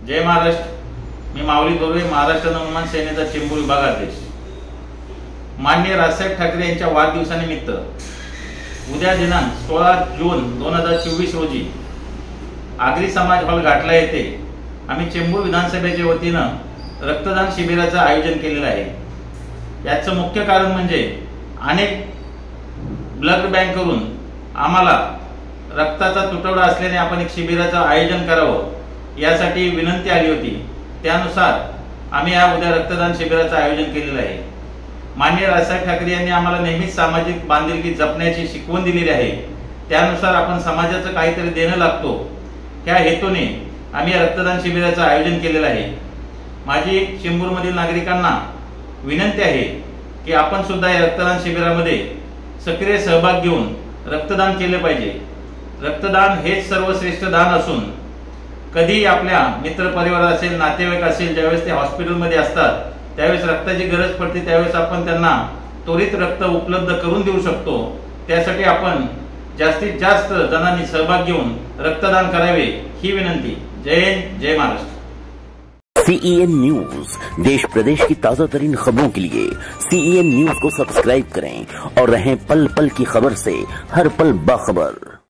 जय महाराष्ट्र। मी माऊली दोर्वे, महाराष्ट्र नवनिर्माण सेनेचा चेंबूर विभागाध्यक्ष। माननीय राजसाहेब ठाकरे यांच्या वाढदिवसानिमित्त उद्या दिनांक 16 जून 2024 रोजी आगरी समाज हॉल घाटला येथे आम्ही चेंबूर विधानसभेच्या वतीनं रक्तदान शिबिराचं आयोजन केलेलं आहे। याचं मुख्य कारण म्हणजे अनेक ब्लड बँककडून आम्हाला रक्ताचा तुटवडा असल्याने आपण एक शिबिराचं आयोजन करावं यासाठी विनंती आली होती। त्यानुसार आम्ही उद्या रक्तदान शिबिराचं आयोजन केलेलं आहे। माननीय राजसाहेब ठाकरे यांनी आम्हाला नेहमीच सामाजिक बांधिलकी जपण्याची शिकवण दिलेली आहे। त्यानुसार आपण समाजाचं काहीतरी देणं लागतो ह्या हेतूने आम्ही रक्तदान शिबिराचं आयोजन केलेलं आहे। माझी चेंबूरमधील नागरिकांना विनंती आहे की आपण सुद्धा या रक्तदान शिबिरामध्ये सक्रिय सहभाग घेऊन रक्तदान केले पाहिजे। रक्तदान हेच सर्वश्रेष्ठ दान असून कधी आपल्या मित्र परिवार असेल, नातेवाईक असेल, ज्यावेळेस ते हॉस्पिटलमध्ये असतात त्यावेळेस रक्ताची गरज पडते, त्यावेळेस आपण त्यांना त्वरित रक्त उपलब्ध करून देऊ शकतो। त्यासाठी आपण जास्तीत जास्त जणांनी सहभाग घेऊन रक्तदान करावे ही विनंती। जय हिंद, जय महाराष्ट्र। CEN न्यूज, देश प्रदेश की ताजा तरीन खबरों के लिए CEN न्यूज को सब्सक्राइब करें और रहें पल पल की खबर से हर पल बाखबर।